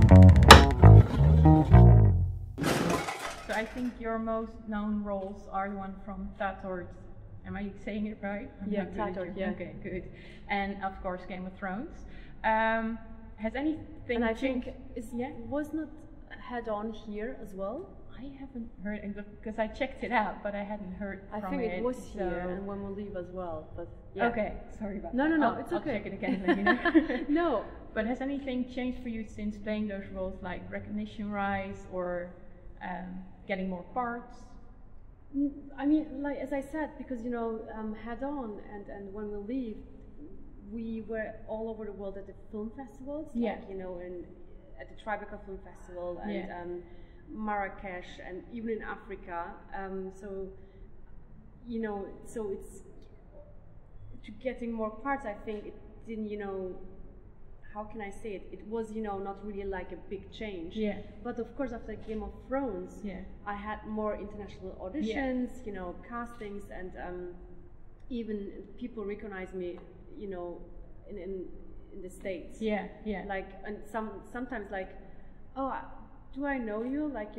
So I think your most known roles are the one from Tattooed. Am I saying it right? Yeah, Tattooed, yeah. Okay, good. And of course Game of Thrones. Has anything And I changed? think was not Head On here as well? I haven't heard it because I checked it out, but I hadn't heard I from think it. it was here and When We Leave as well, but yeah. Okay, sorry about No, that. no, it's okay. I'll check it again and let you know. No. But has anything changed for you since playing those roles, like recognition rise or getting more parts? I mean, like as I said, because Head On and When We Leave, we were all over the world at the film festivals, like at the Tribeca Film Festival and Marrakesh, and even in Africa. So it's to getting more parts. I think it didn't, how can I say it? It was, not really like a big change. Yeah. But of course, after Game of Thrones, I had more international auditions, castings, and even people recognize me, in the States. Yeah, yeah. Like, and sometimes like, oh, do I know you? Like,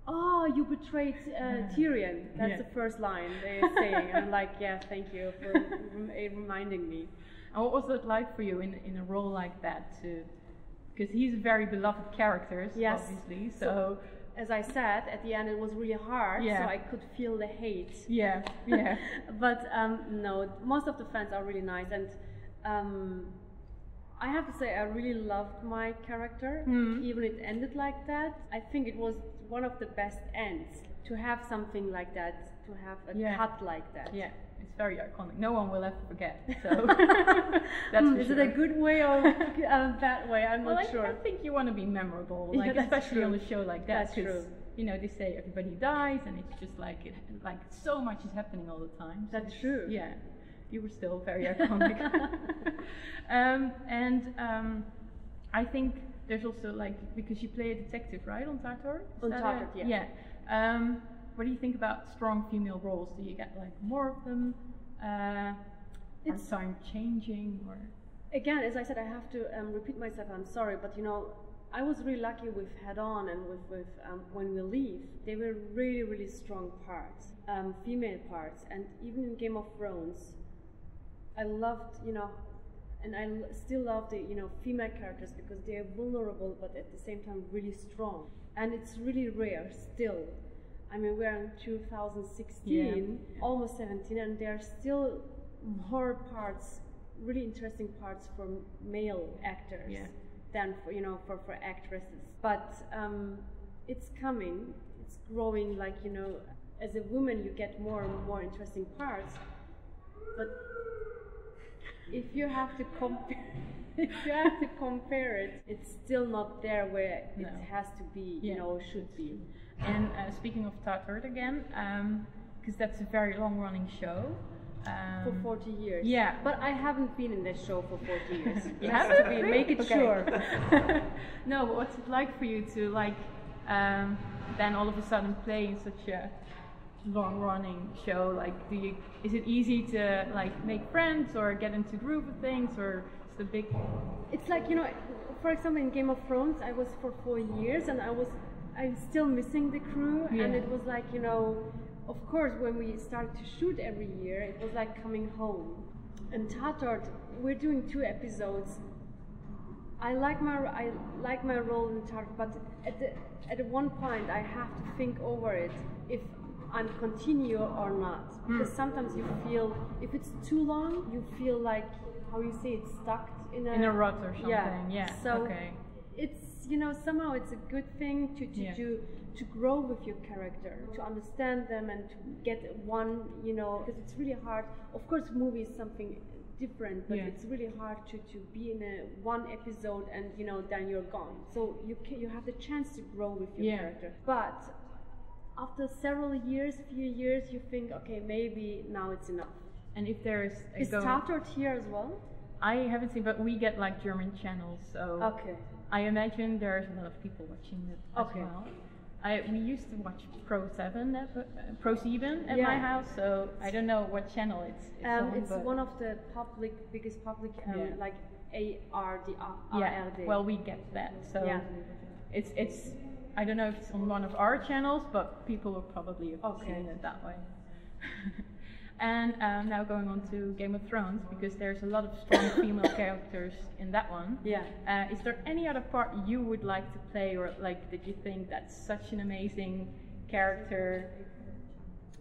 oh, you betrayed Tyrion. That's the first line they're saying. And I'm like, yeah, thank you for reminding me. And what was it like for you in a role like that? Because he's a very beloved character, obviously. So, as I said, at the end it was really hard, so I could feel the hate. Yeah, yeah. But no, most of the fans are really nice, and I have to say I really loved my character. Even it ended like that. I think it was one of the best ends to have something like that, to have a cut like that. Yeah. It's very iconic. No one will ever forget. So that's is it a good way or a bad way? I'm not sure. I think you want to be memorable, like especially on a show like that. That's true. They say everybody dies, and it's just like so much is happening all the time. So that's true. Yeah, you were still very iconic. I think there's also because you play a detective, right, on Tattooed? On Tattooed, yeah. Yeah. What do you think about strong female roles? Do you get more of them? Are time changing, or? Again, as I said, I have to repeat myself. I'm sorry, but I was really lucky with Head On and with When We Leave. They were really, really strong parts, female parts, and even in Game of Thrones, I loved, and I still love the female characters because they are vulnerable, but at the same time really strong, and it's really rare still. I mean, we're in 2016, almost 17, and there are still more parts, really interesting parts for male actors than for actresses. But it's coming, it's growing. Like as a woman, you get more and more interesting parts. But if you have to compare it, it's still not there where it has to be, should be. And speaking of Tattooed again, because that's a very long-running show. For 40 years. Yeah. But I haven't been in this show for 40 years. You haven't? Really? Make it sure. No, but what's it like for you to then all of a sudden play in such a long-running show? Like, is it easy to make friends or get into groove of things, or is the big? It's like for example, in Game of Thrones, I was for 4 years, and I'm still missing the crew, and it was like, of course, when we started to shoot every year, it was like coming home. And Tattooed, we're doing 2 episodes. I like my role in Tattooed, but at one point I have to think over it if I'm continue or not, because sometimes you feel, if it's too long, you feel like, how you say, it's stuck in a rut or something. Yeah. So it's somehow it's a good thing to grow with your character, to understand them, and to get one, because it's really hard. Of course, movie is something different, but it's really hard to be in one episode and then you're gone. So you have the chance to grow with your character. But after several years, few years, you think, okay, maybe now it's enough. And if there's is Tattooed here as well? I haven't seen, but we get German channels, so I imagine there's a lot of people watching it as well. We used to watch Pro7 at my house, so I don't know what channel it's on. It's one of the biggest public A-R-D-R-D. Yeah, well, we get that. So yeah. it's I don't know if it's on one of our channels, but people will probably have seen it that way. And now going on to Game of Thrones, because there's a lot of strong female characters in that one. Yeah. Is there any other part you would like to play, or like that you think that's such an amazing character?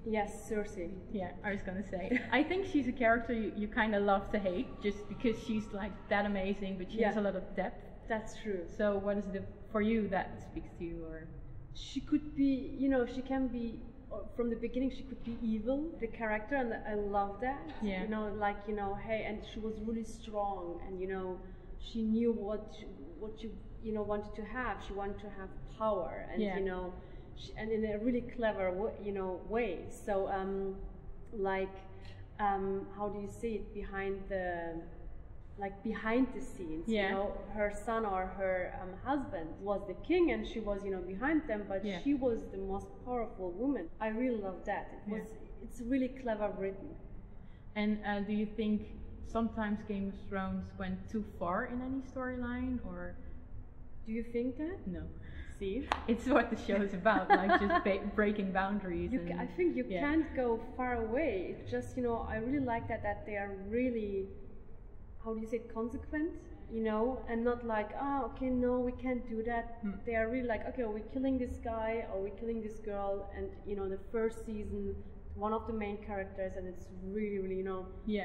Yes, Cersei. Yeah, I was gonna say. I think she's a character you kind of love to hate, just because she's like that amazing, but she has a lot of depth. That's true. So what is it for you that speaks to you? Or she could be, she can be, from the beginning she could be evil, the character, and I love that. Yeah. Hey, and she was really strong, and she knew what she wanted to have. She wanted to have power, and and in a really clever way. So how do you say it, behind the scenes, her son or her husband was the king, and she was behind them, but she was the most powerful woman. I really love that. It's really clever written. And do you think sometimes Game of Thrones went too far in any storyline, or do you think that? No. See, it's what the show is about, like just breaking boundaries. I think you can't go far away. It's just I really like that they are really, how do you say, consequent, and not like, no, we can't do that. They are really like, okay, are we killing this guy, or are we killing this girl? And the first season, one of the main characters, and it's really, really,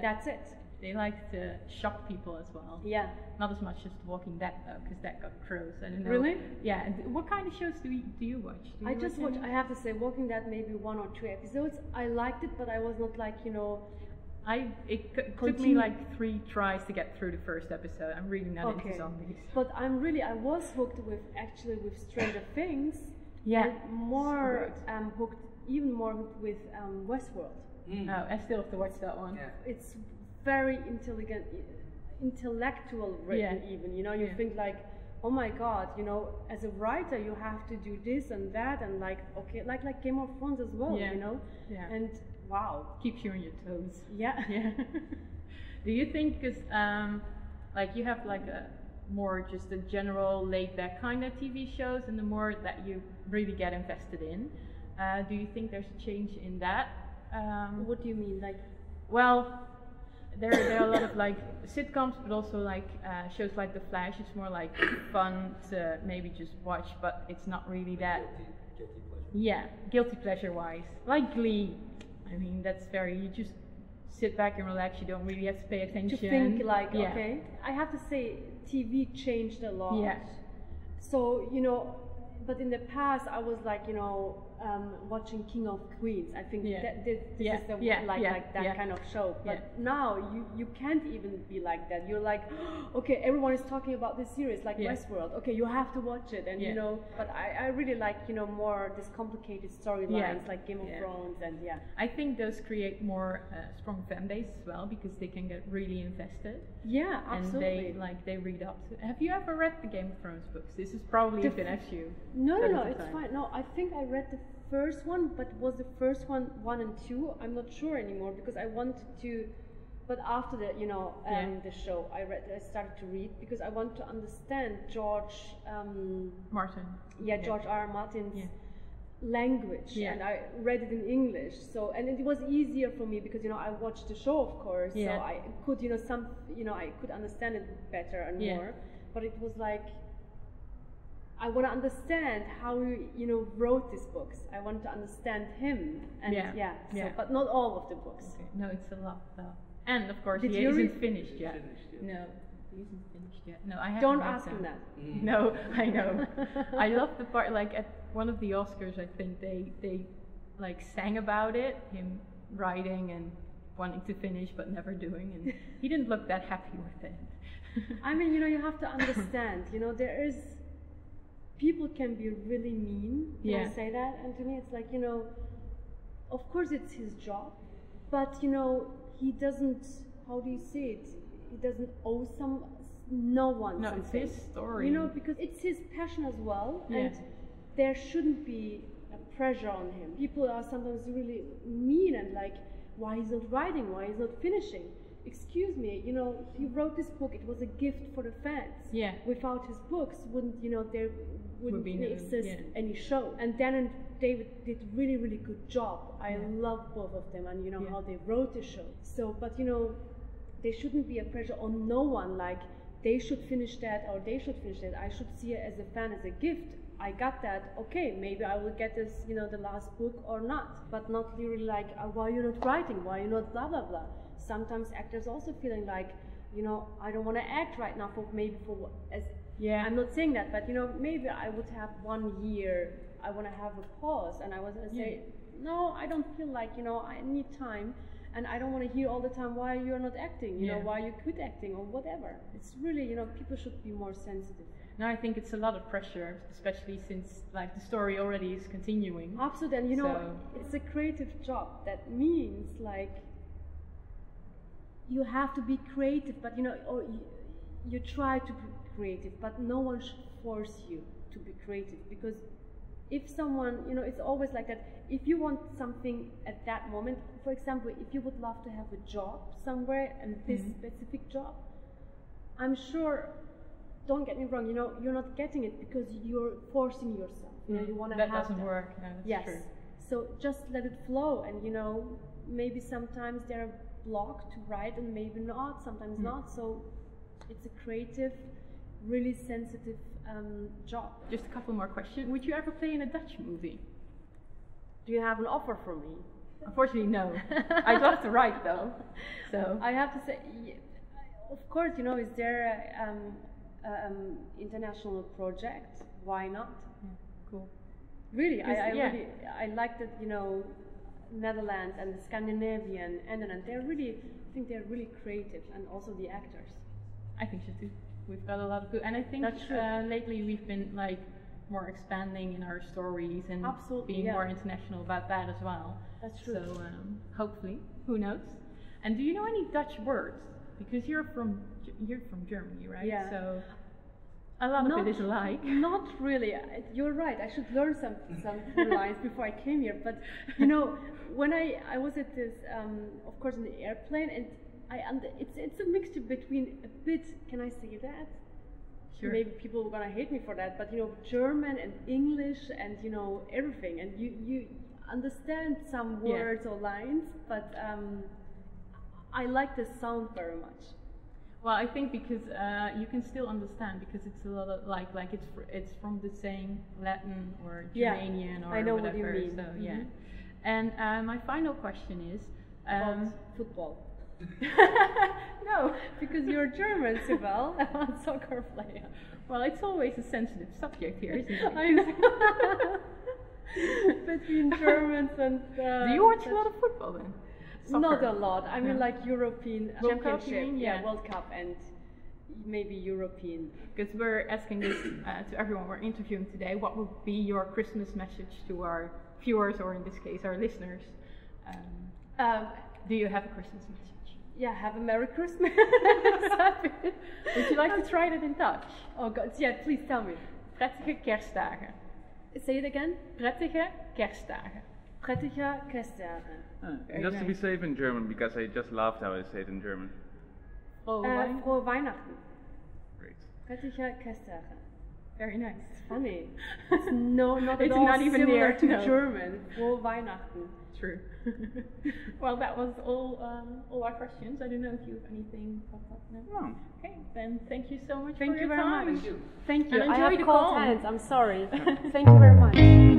that's it. They like to shock people as well. Yeah. Not as much as The Walking Dead though, because that got crows. I don't know. Really? Yeah. And what kind of shows do you watch? I just watch. I have to say, Walking Dead maybe 1 or 2 episodes. I liked it, but I was not like It took me like 3 tries to get through the first episode. I'm really not into zombies. But I was hooked with Stranger Things. Yeah. More even more hooked with Westworld. Oh, I still have to watch that one. Yeah. It's very intellectual written, even. You think like, oh my God, as a writer you have to do this and that, and like Game of Thrones as well, Yeah. And wow, keeps you on your toes. Yeah. Yeah. Do you think, because you have like a more just a general laid back kind of TV shows, and the more that you really get invested in, do you think there's a change in that? What do you mean? Like, well, there are a lot of like sitcoms, but also like shows like The Flash. It's more like fun to maybe just watch, but it's not really that. Guilty pleasure. Yeah, guilty pleasure wise, like Glee. I mean, that's you just sit back and relax. You don't really have to pay attention. To think like, okay. I have to say, TV changed a lot. Yeah. So but in the past I was like watching King of Queens. I think this is that kind of show. But now you can't even be like that. You're like, okay, everyone is talking about this series, like Westworld. Okay, you have to watch it, and But I really like more this complicated storylines like Game of Thrones, and I think those create more strong fan base as well, because they can get really invested. Yeah, absolutely. And they read up to. Have you ever read the Game of Thrones books? This is probably a finish you. No, it's fine. No, I think I read the first one, but was the first one 1 and 2? I'm not sure anymore, because I wanted to. But after the the show, I started to read, because I want to understand George Martin. Yeah, George R. Martin's language, and I read it in English. So, and it was easier for me because I watched the show, of course. So I could I could understand it better and more. But it was like, I want to understand how he, wrote these books. I want to understand him, and but not all of the books. Okay. No, it's a lot though. And of course, he isn't finished yet. No, he isn't finished yet. No, I haven't. Don't ask him that. No, I know. I love the part, like at one of the Oscars, I think they like sang about it, him writing and wanting to finish but never doing, and he didn't look that happy with it. I mean, you have to understand. There is. People can be really mean. Don't say that. And to me, it's like, of course it's his job, but he doesn't. How do you say it? He doesn't owe no one. No, something. It's his story. Because it's his passion as well, and there shouldn't be a pressure on him. People are sometimes really mean and like, why he's not writing? Why he's not finishing? excuse me, you know, he wrote this book, it was a gift for the fans. Yeah. Without his books, there wouldn't exist any show. And Dan and David did really, really good job. I love both of them, and you know how they wrote the show. So, but you know, there shouldn't be a pressure on no one, like they should finish that or they should finish that. I should see it as a fan, as a gift. I got that, okay, maybe I will get this, you know, the last book or not. But not really like, why you're not writing, why you're not blah, blah, blah. Sometimes actors also feeling like, you know, I don't want to act right now I'm not saying that, but you know, maybe I would have 1 year, I want to have a pause, and I was going to say, no, I don't feel like, you know, I need time, and I don't want to hear all the time why you're not acting, you know, why you quit acting or whatever. It's really, you know, people should be more sensitive. No, I think it's a lot of pressure, especially since like the story already is continuing. Absolutely, and you know, it's a creative job. That means like you have to be creative, but you know, or you try to be creative, but no one should force you to be creative, because if someone, you know, it's always like that. If you want something at that moment, for example, if you would love to have a job somewhere, and this specific job, I'm sure, don't get me wrong, you know, you're not getting it because you're forcing yourself. You know, you want to have that. Doesn't work. No, that's true. So just let it flow, and you know, maybe sometimes they're blocked to write, and maybe not, sometimes not. So it's a creative, really sensitive job. Just a couple more questions. Would you ever play in a Dutch movie? Do you have an offer for me? Unfortunately, no. I'd love to write though. So I have to say, of course, you know, is there international project? Why not? Yeah, cool. Really, I like that, you know, Netherlands and the Scandinavian and they're really, I think they're really creative, and also the actors. I think so too. We've got a lot of good, and I think lately we've been like more expanding in our stories and being more international about that as well. That's true. So hopefully, who knows? And do you know any Dutch words? Because you're from Germany, right? Yeah. So a lot of it is alike. Not really. You're right. I should learn some lines before I came here. But you know, when I was at this, of course, in the airplane, and it's a mixture between a bit. Can I say that? Sure. Maybe people are gonna hate me for that, but you know, German and English and you know everything, and you understand some words or lines, but I like the sound very much. Well, I think because you can still understand, because it's a lot of like it's from the same Latin or Germanian or I know whatever. What you mean. So yeah. And my final question is about football. No, because you're German, Sibel, a soccer player. Well, it's always a sensitive subject here, isn't it? I know. Between Germans and do you watch a lot of football then? Soccer? Not a lot. I mean, like European World Championship, Cup, yeah, World Cup, and maybe European. Because we're asking this to everyone we're interviewing today. What would be your Christmas message to our viewers, or in this case, our listeners? Do you have a Christmas message? Yeah, have a Merry Christmas. Would you like to try that in Dutch? Oh God, yeah, please tell me. Prettige kerstdagen. Say it again. Prettige kerstdagen. Prettige kerstdagen. Just to be safe in German, because I just laughed how I say it in German. Frohe Weihnachten. Great. Prettige kerstdagen. Very nice. It's funny. It's not it's at all not even similar near to German. Frohe Weihnachten. True. Well, that was all our questions. I don't know if you have anything popped up. No. Okay, then thank you so much for your time. Thank you. And I have enjoy the cold call. hands. I'm sorry. Thank you very much.